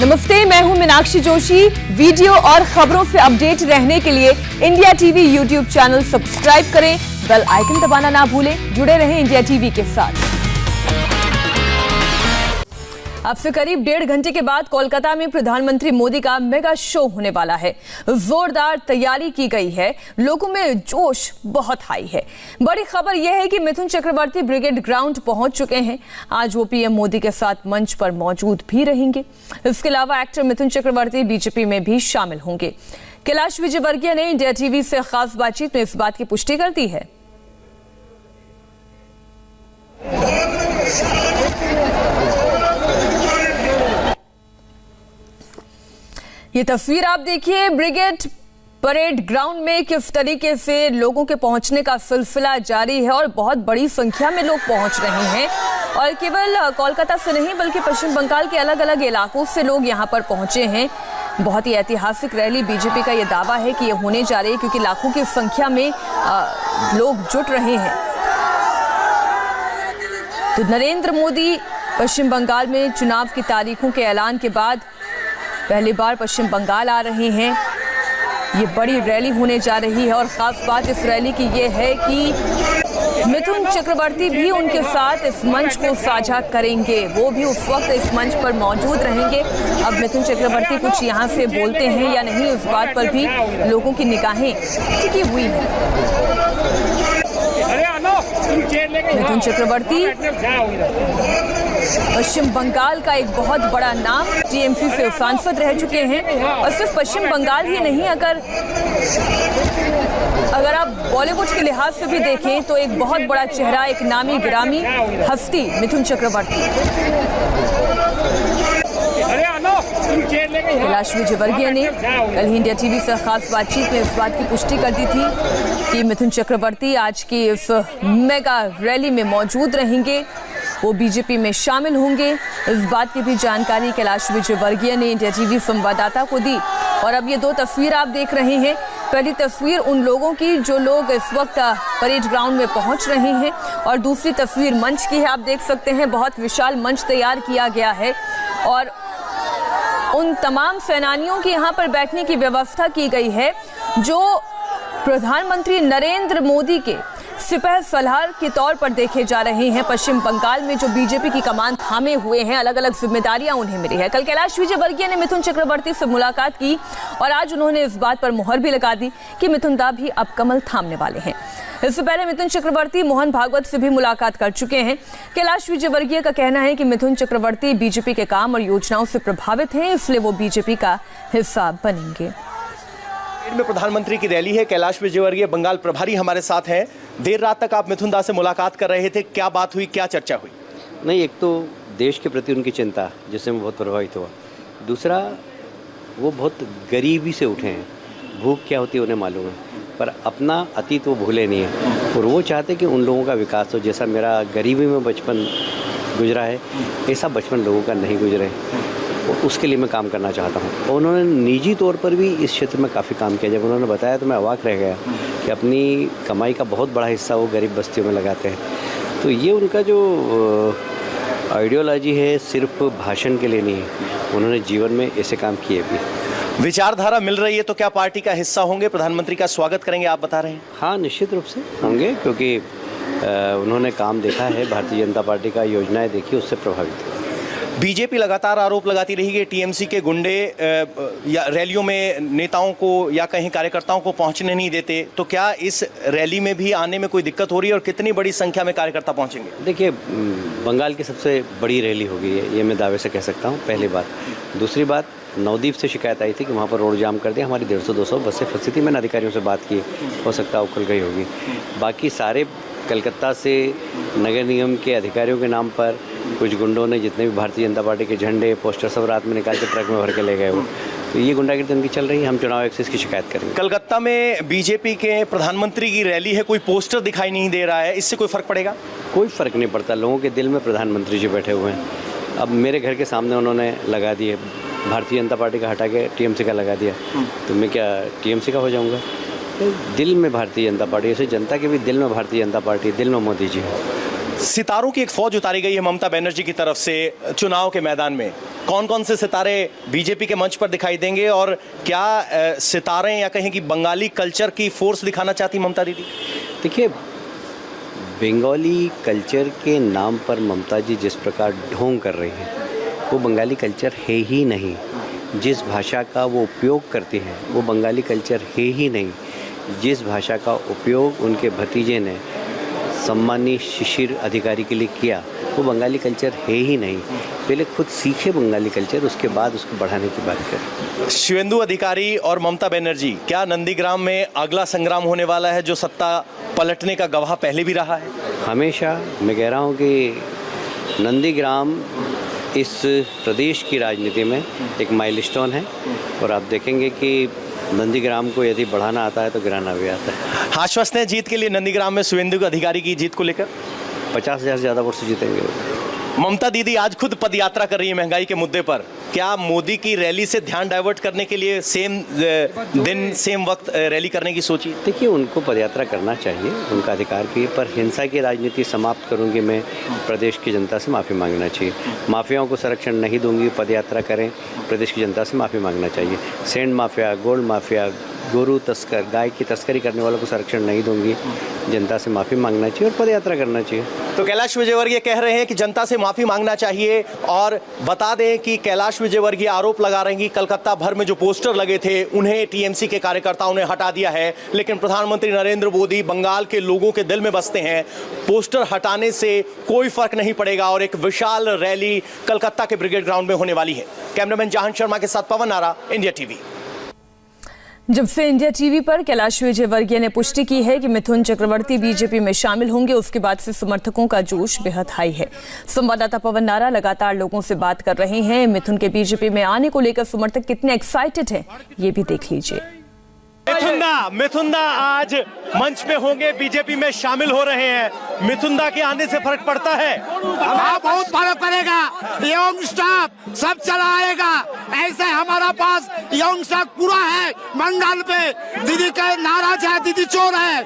नमस्ते, मैं हूं मीनाक्षी जोशी। वीडियो और खबरों से अपडेट रहने के लिए India TV YouTube channel subscribe करें, बेल आइकन दबाना ना भूलें। जुड़े रहें इंडिया टीवी के साथ। अब से करीब 1.5 घंटे के बाद कोलकाता में प्रधानमंत्री मोदी का मेगा शो होने वाला है। जोरदार तैयारी की गई है, लोगों में जोश बहुत हाई है। बड़ी खबर यह है कि मिथुन चक्रवर्ती ब्रिगेड ग्राउंड पहुंच चुके हैं। आज वो पीएम मोदी के साथ मंच पर मौजूद भी रहेंगे। इसके अलावा एक्टर मिथुन चक्रवर्ती बीजेपी में भी शामिल होंगे। कैलाश विजयवर्गीय ने इंडिया टीवी से खास बातचीत में इस बात की पुष्टि कर दी है। ये तस्वीर आप देखिए, ब्रिगेड परेड ग्राउंड में किस तरीके से लोगों के पहुंचने का सिलसिला जारी है और बहुत बड़ी संख्या में लोग पहुंच रहे हैं। और केवल कोलकाता से नहीं बल्कि पश्चिम बंगाल के अलग अलग इलाकों से लोग यहां पर पहुंचे हैं। बहुत ही ऐतिहासिक रैली बीजेपी का ये दावा है कि ये होने जा रही है, क्योंकि लाखों की संख्या में लोग जुट रहे हैं। तो नरेंद्र मोदी पश्चिम बंगाल में चुनाव की तारीखों के ऐलान के बाद पहली बार पश्चिम बंगाल आ रहे हैं। ये बड़ी रैली होने जा रही है और खास बात इस रैली की ये है कि मिथुन चक्रवर्ती भी उनके साथ इस मंच को साझा करेंगे। वो भी उस वक्त इस मंच पर मौजूद रहेंगे। अब मिथुन चक्रवर्ती कुछ यहाँ से बोलते हैं या नहीं, इस बात पर भी लोगों की निगाहें टिकी हुई हैं। मिथुन चक्रवर्ती पश्चिम बंगाल का एक बहुत बड़ा नाम, टीएमसी से सांसद रह चुके हैं। और सिर्फ पश्चिम बंगाल ही नहीं, अगर आप बॉलीवुड के लिहाज से भी देखें तो एक बहुत बड़ा चेहरा, एक नामी गिरामी हस्ती मिथुन चक्रवर्ती। कैलाश विजयवर्गीय ने कल ही इंडिया टीवी से खास बातचीत में इस बात की पुष्टि कर दी थी कि मिथुन चक्रवर्ती आज की इस मेगा रैली में मौजूद रहेंगे, वो बीजेपी में शामिल होंगे। इस बात की भी जानकारी कैलाश विजयवर्गीय ने इंडिया टीवी संवाददाता को दी। और अब ये दो तस्वीर आप देख रहे हैं। पहली तस्वीर उन लोगों की जो लोग इस वक्त परेड ग्राउंड में पहुंच रहे हैं, और दूसरी तस्वीर मंच की है। आप देख सकते हैं बहुत विशाल मंच तैयार किया गया है और उन तमाम सेनानियों की यहाँ पर बैठने की व्यवस्था की गई है जो प्रधानमंत्री नरेंद्र मोदी के सिपह सलार के तौर पर देखे जा रहे हैं। पश्चिम बंगाल में जो बीजेपी की कमान थामे हुए हैं, अलग अलग जिम्मेदारियां उन्हें मिली है। कल कैलाश विजयवर्गीय ने मिथुन चक्रवर्ती से मुलाकात की और आज उन्होंने इस बात पर मुहर भी लगा दी कि मिथुन दा भी अब कमल थामने वाले हैं। इससे पहले मिथुन चक्रवर्ती मोहन भागवत से भी मुलाकात कर चुके हैं। कैलाश विजयवर्गीय का कहना है कि मिथुन चक्रवर्ती बीजेपी के काम और योजनाओं से प्रभावित हैं, इसलिए वो बीजेपी का हिस्सा बनेंगे। में प्रधानमंत्री की रैली है। कैलाश विजयवर्गीय बंगाल प्रभारी हमारे साथ हैं। देर रात तक आप मिथुन दा से मुलाकात कर रहे थे, क्या बात हुई, क्या चर्चा हुई? नहीं, एक तो देश के प्रति उनकी चिंता जिससे मैं बहुत प्रभावित हुआ। दूसरा, वो बहुत गरीबी से उठे हैं, भूख क्या होती है उन्हें मालूम है, पर अपना अतीत वो भूले नहीं है और वो चाहते कि उन लोगों का विकास हो। जैसा मेरा गरीबी में बचपन गुजरा है, ऐसा बचपन लोगों का नहीं गुजरे, और उसके लिए मैं काम करना चाहता हूँ। और उन्होंने निजी तौर पर भी इस क्षेत्र में काफ़ी काम किया। जब उन्होंने बताया तो मैं अवाक रह गया कि अपनी कमाई का बहुत बड़ा हिस्सा वो गरीब बस्तियों में लगाते हैं। तो ये उनका जो आइडियोलॉजी है सिर्फ भाषण के लिए नहीं है, उन्होंने जीवन में ऐसे काम किए भी। विचारधारा मिल रही है तो क्या पार्टी का हिस्सा होंगे, प्रधानमंत्री का स्वागत करेंगे, आप बता रहे हैं? हाँ, निश्चित रूप से होंगे, क्योंकि उन्होंने काम देखा है, भारतीय जनता पार्टी का योजनाएँ देखी, उससे प्रभावित हुए। बीजेपी लगातार आरोप लगाती रही कि टीएमसी के गुंडे या रैलियों में नेताओं को या कहीं कार्यकर्ताओं को पहुंचने नहीं देते, तो क्या इस रैली में भी आने में कोई दिक्कत हो रही है और कितनी बड़ी संख्या में कार्यकर्ता पहुंचेंगे? देखिए, बंगाल की सबसे बड़ी रैली होगी ये मैं दावे से कह सकता हूँ, पहली बात। दूसरी बात, नवदीप से शिकायत आई थी कि वहाँ पर रोड जाम कर दिया, हमारी 150-200 बसें फंसी थी। मैंने अधिकारियों से बात की, हो सकता है उखल गई होगी। बाकी सारे कलकत्ता से नगर निगम के अधिकारियों के नाम पर कुछ गुंडों ने जितने भी भारतीय जनता पार्टी के झंडे पोस्टर सब रात में निकाल के ट्रक में भर के ले गए वो। तो ये गुंडागिरी उनकी चल रही है, हम चुनाव आयोग से इसकी शिकायत करेंगे। कलकत्ता में बीजेपी के प्रधानमंत्री की रैली है, कोई पोस्टर दिखाई नहीं दे रहा है, इससे कोई फर्क पड़ेगा? कोई फर्क नहीं पड़ता, लोगों के दिल में प्रधानमंत्री जी बैठे हुए हैं। अब मेरे घर के सामने उन्होंने लगा दिए, भारतीय जनता पार्टी का हटा के टीएमसी का लगा दिया, तो मैं क्या टीएमसी का हो जाऊँगा? दिल में भारतीय जनता पार्टी, ऐसे जनता के भी दिल में भारतीय जनता पार्टी, दिल में मोदी जी है। सितारों की एक फौज उतारी गई है ममता बनर्जी की तरफ से चुनाव के मैदान में, कौन कौन से सितारे बीजेपी के मंच पर दिखाई देंगे और क्या सितारे या कहें कि बंगाली कल्चर की फोर्स दिखाना चाहती ममता दीदी? देखिए, बंगाली कल्चर के नाम पर ममता जी जिस प्रकार ढोंग कर रही हैं वो बंगाली कल्चर है ही नहीं। जिस भाषा का वो उपयोग करती हैं वो बंगाली कल्चर है ही नहीं। जिस भाषा का उपयोग उनके भतीजे ने सम्मानीय शिशिर अधिकारी के लिए किया वो बंगाली कल्चर है ही नहीं। पहले खुद सीखे बंगाली कल्चर, उसके बाद उसको बढ़ाने की बात करें। शिवेंदु अधिकारी और ममता बनर्जी, क्या नंदीग्राम में अगला संग्राम होने वाला है जो सत्ता पलटने का गवाह पहले भी रहा है? हमेशा मैं कह रहा हूँ कि नंदीग्राम इस प्रदेश की राजनीति में एक माइलस्टोन है और आप देखेंगे कि नंदीग्राम को यदि बढ़ाना आता है तो गिराना भी आता है। आश्वस्त हैं जीत के लिए नंदीग्राम में शिवेंदु अधिकारी की जीत को लेकर? 50,000 से ज़्यादा वोट से जीतेंगे। ममता दीदी आज खुद पदयात्रा कर रही है महंगाई के मुद्दे पर। क्या मोदी की रैली से ध्यान डाइवर्ट करने के लिए सेम दिन सेम वक्त रैली करने की सोची? देखिए, उनको पदयात्रा करना चाहिए, उनका अधिकार भी है, पर हिंसा की राजनीति समाप्त करूंगी मैं। प्रदेश की जनता से माफ़ी मांगना चाहिए। माफियाओं को संरक्षण नहीं दूंगी, पदयात्रा करें, प्रदेश की जनता से माफ़ी मांगना चाहिए। सैंड माफिया, गोल्ड माफिया, गोरू तस्कर, गाय की तस्करी करने वालों को संरक्षण नहीं दूंगी। जनता से माफ़ी मांगना चाहिए और पदयात्रा करना चाहिए। तो कैलाश विजयवर्गीय कह रहे हैं कि जनता से माफ़ी मांगना चाहिए। और बता दें कि कैलाश विजयवर्गीय आरोप लगा रहे हैं कि कलकत्ता भर में जो पोस्टर लगे थे उन्हें टीएमसी के कार्यकर्ताओं ने हटा दिया है, लेकिन प्रधानमंत्री नरेंद्र मोदी बंगाल के लोगों के दिल में बसते हैं। पोस्टर हटाने से कोई फर्क नहीं पड़ेगा और एक विशाल रैली कलकत्ता के ब्रिगेड ग्राउंड में होने वाली है। कैमरामैन जहान शर्मा के साथ पवन नारा, इंडिया टीवी। जब से इंडिया टीवी पर कैलाश विजयवर्गीय ने पुष्टि की है कि मिथुन चक्रवर्ती बीजेपी में शामिल होंगे, उसके बाद से समर्थकों का जोश बेहद हाई है। संवाददाता पवन नारा लगातार लोगों से बात कर रहे हैं। मिथुन के बीजेपी में आने को लेकर समर्थक कितने एक्साइटेड हैं, ये भी देख लीजिए। मिथुन दा आज मंच में होंगे, बीजेपी में शामिल हो रहे हैं। मिथुन दा के आने से फर्क पड़ता है? हाँ, बहुत फर्क पड़ेगा। यंग स्टाफ सब चला आएगा। ऐसे हमारा पास यंग स्टाफ पूरा है बंगाल पे। दीदी का नाराज है, दीदी चोर है,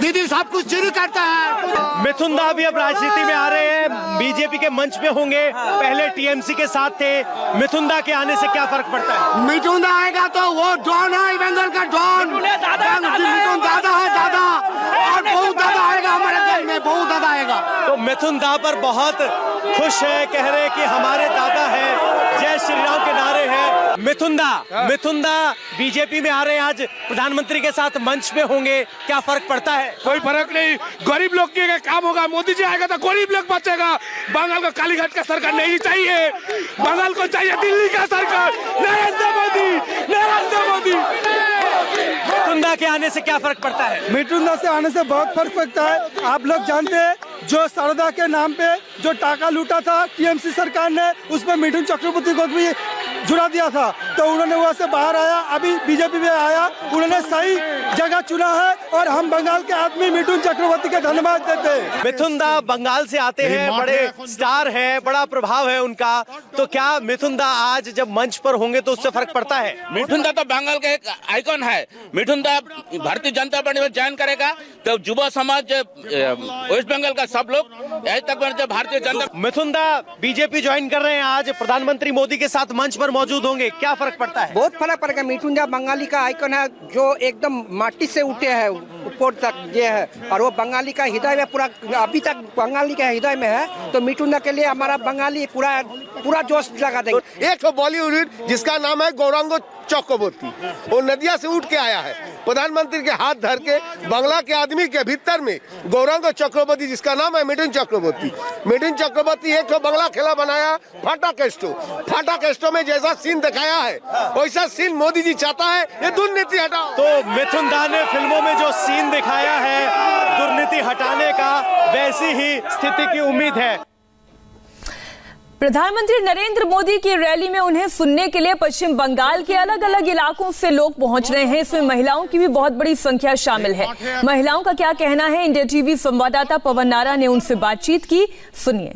दीदी सब कुछ चोरी करता है। मिथुन दा भी अब राजनीति में आ रहे हैं, बीजेपी के मंच में होंगे, पहले टीएमसी के साथ थे। मिथुन दा के आने से क्या फर्क पड़ता है? मिथुन दा आएगा तो वो डॉन है, बंगाल का डॉन। मिथुन दादा है, दादा, और बहुत दादा आएगा हमारे घर में, बहुत दादा आएगा। तो मिथुन दा पर बहुत खुश है, कह रहे कि हमारे दादा है, जय श्री राम के नारे हैं। मिथुन दा बीजेपी में आ रहे हैं, आज प्रधानमंत्री के साथ मंच में होंगे, क्या फर्क पड़ता है? कोई फर्क नहीं, गरीब लोग के काम होगा। मोदी जी आएगा तो गरीब लोग बचेगा। बंगाल को कालीघाट का सरकार नहीं चाहिए, बंगाल को चाहिए दिल्ली का सरकार, नरेंद्र मोदी, नरेंद्र मोदी। मिथुन दा के आने से क्या फर्क पड़ता है? मिथुन दा से आने से बहुत फर्क पड़ता है। आप लोग जानते हैं जो शारदा के नाम पे जो टाका लूटा था टीएमसी सरकार ने, उसमें मिथुन चक्रवर्ती को भी जुड़ा दिया था, तो उन्होंने वहाँ से बाहर आया, अभी बीजेपी में आया। उन्होंने सही जगह चुना है और हम बंगाल के आदमी मिथुन चक्रवर्ती के धन्यवाद देते हैं। मिथुन दा बंगाल से आते हैं, बड़े स्टार है, बड़ा प्रभाव है उनका, तो क्या मिथुन दा आज जब मंच पर होंगे तो उससे फर्क पड़ता है? मिथुन दा तो बंगाल का एक आइकॉन है। मिथुन दा भारतीय जनता पार्टी में ज्वाइन करेगा तो युवा समाज, वेस्ट बंगाल का सब लोग आज तक भारतीय जनता। मिथुन दा बीजेपी ज्वाइन कर रहे हैं, आज प्रधानमंत्री मोदी के साथ मंच पर मौजूद होंगे, क्या फर्क पड़ता है? बहुत फर्क पड़ेगा। मिथुन दा बंगाली का आइकन है, जो एकदम माटी से उठे है ऊपर तक ये है, और वो बंगाली का हृदय में पूरा अभी तक बंगाली के हृदय में है। तो मिथुन दा के लिए हमारा बंगाली पूरा जोश लगा देंगे। एक बॉलीवुड जिसका नाम है गौरांग चक्रवर्ती, वो नदिया से उठ के आया है, प्रधानमंत्री के हाथ धर के बांग्ला के आदमी के भीतर में गौरांग चक्रवर्ती जिसका नाम है मिथुन चक्रवर्ती। मिथुन चक्रवर्ती एक तो बांग्ला खेला बनाया, फाटा केस्टो में जैसा सीन दिखाया है वैसा सीन मोदी जी चाहता है, ये दुर्नीति हटाओ। तो मिथुन दा ने फिल्मों में जो सीन दिखाया है दुर्नीति हटाने का, वैसी ही स्थिति की उम्मीद है। प्रधानमंत्री नरेंद्र मोदी की रैली में उन्हें सुनने के लिए पश्चिम बंगाल के अलग अलग इलाकों से लोग पहुंच रहे हैं। इसमें महिलाओं की भी बहुत बड़ी संख्या शामिल है। महिलाओं का क्या कहना है, इंडिया टीवी संवाददाता पवन नारा ने उनसे बातचीत की, सुनिए।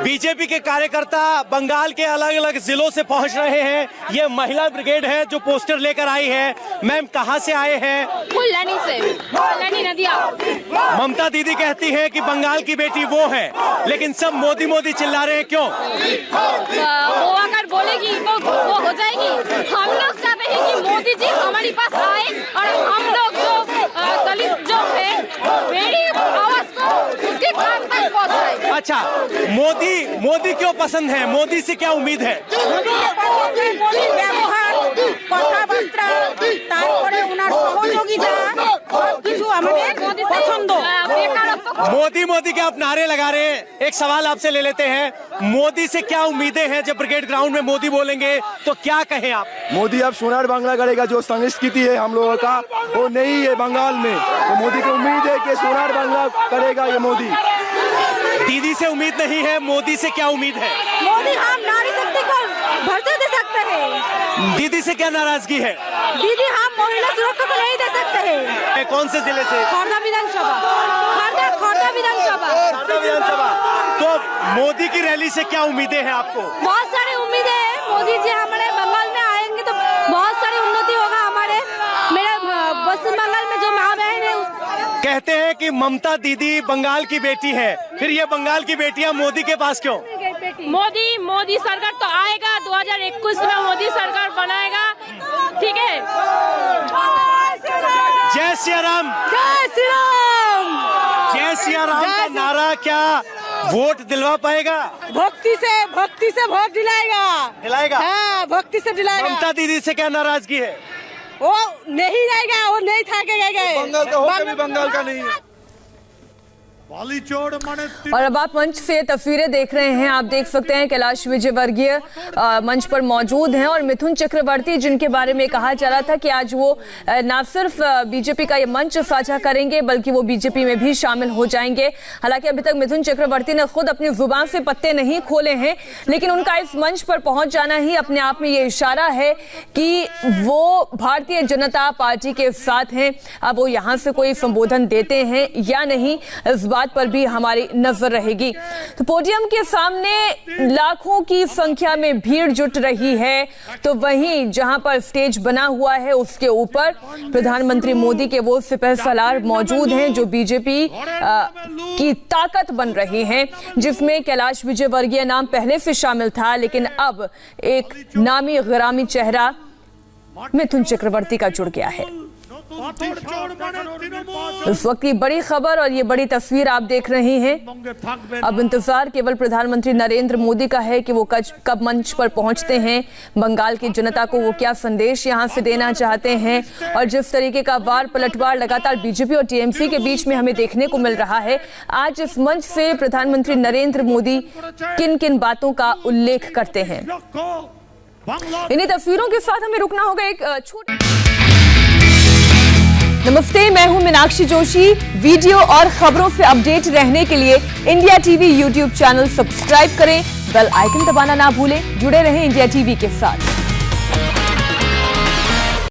बीजेपी के कार्यकर्ता बंगाल के अलग अलग जिलों से पहुंच रहे हैं। ये महिला ब्रिगेड है जो पोस्टर लेकर आई है। मैम, कहां से आए हैं? कल्याणी से, कल्याणी नदिया। ममता दीदी कहती है कि बंगाल की बेटी वो है, लेकिन सब मोदी मोदी चिल्ला रहे हैं, क्यों? कि वो हो जाएगी। हम लोग चाहते हैं कि मोदी जी हमारे पास आए और हम लोग जो दलित जो है मेरी आवाज को उसके कान तक पहुंचाए। अच्छा, मोदी क्यों पसंद है? मोदी से क्या उम्मीद है? মোদির ব্যবহার কথাবার্তা তারপরে ওনার সহযোগিতা সবকিছু আমাদের পছন্দ। मोदी के आप नारे लगा रहे हैं, एक सवाल आपसे ले लेते हैं, मोदी से क्या उम्मीदें हैं? जब ब्रिगेड ग्राउंड में मोदी बोलेंगे तो क्या कहें आप? मोदी अब सोनार बांग्ला करेगा। जो संस्कृति है हम लोगों का वो नहीं है बंगाल में, तो मोदी को उम्मीद है कि सोनार बांग्ला करेगा ये मोदी। दीदी से उम्मीद नहीं है, मोदी से क्या उम्मीद है? मोदी हम नारी शक्ति को भर्ती दे सकते हैं। दीदी से क्या नाराजगी है? दीदी हम महिला सुरक्षा को नहीं दे सकते हैं। कौन से जिले से? खोर्धा विधानसभा। खोर्धा विधानसभा। खोर्धा विधानसभा। तो मोदी की रैली से क्या उम्मीदें हैं आपको? बहुत सारी उम्मीदें हैं। मोदी जी हमारे बंगाल में आएंगे तो बहुत सारी उन्नति होगा हमारे। मेरे पश्चिम बंगाल में जो माँ बहन है कहते हैं कि ममता दीदी बंगाल की बेटी है, फिर ये बंगाल की बेटियां मोदी के पास क्यों? मोदी सरकार तो आएगा 2021 में मोदी सरकार बनाएगा, ठीक है। जय सिया राम। जय श्री राम। जय सिया राम का नारा क्या वोट दिलवा पाएगा? भक्ति से वोट दिलाएगा। हाँ, भक्ति से दिलाएगा। ममता दीदी से क्या नाराजगी है? वो नहीं जाएगा, वो नहीं था के गए। बंगाल का होकर भी बंगाल का नहीं है। और अब आप मंच से तस्वीरें देख रहे हैं, आप देख सकते हैं कैलाश विजयवर्गीय मंच पर मौजूद हैं और मिथुन चक्रवर्ती जिनके बारे में कहा जा रहा था कि आज वो न सिर्फ बीजेपी का ये मंच साझा करेंगे बल्कि वो बीजेपी में भी शामिल हो जाएंगे। हालांकि अभी तक मिथुन चक्रवर्ती ने खुद अपनी जुबान से पत्ते नहीं खोले हैं, लेकिन उनका इस मंच पर पहुंच जाना ही अपने आप में ये इशारा है कि वो भारतीय जनता पार्टी के साथ हैं। अब वो यहाँ से कोई संबोधन देते हैं या नहीं, इस बात पर भी हमारी नजर रहेगी। तो पोडियम के सामने लाखों की संख्या में भीड़ जुट रही है, तो वहीं जहां पर स्टेज बना हुआ है उसके ऊपर प्रधानमंत्री मोदी के वो सिपह सलार मौजूद हैं जो बीजेपी की ताकत बन रही हैं, जिसमें कैलाश विजयवर्गीय नाम पहले से शामिल था, लेकिन अब एक नामी गिरामी चेहरा मिथुन चक्रवर्ती का जुड़ गया है। इस वक्त की बड़ी खबर और ये बड़ी तस्वीर आप देख रहे हैं। अब इंतजार केवल प्रधानमंत्री नरेंद्र मोदी का है कि वो कब मंच पर पहुंचते हैं, बंगाल की जनता को वो क्या संदेश यहां से देना चाहते हैं। और जिस तरीके का वार पलटवार लगातार बीजेपी और टीएमसी के बीच में हमें देखने को मिल रहा है, आज इस मंच से प्रधानमंत्री नरेंद्र मोदी किन किन बातों का उल्लेख करते हैं, इन्हीं तस्वीरों के साथ हमें रुकना होगा एक छोटा। नमस्ते, मैं हूं मीनाक्षी जोशी। वीडियो और खबरों से अपडेट रहने के लिए India TV YouTube channel subscribe करें, बेल आइकन दबाना ना भूलें। जुड़े रहें इंडिया टीवी के साथ।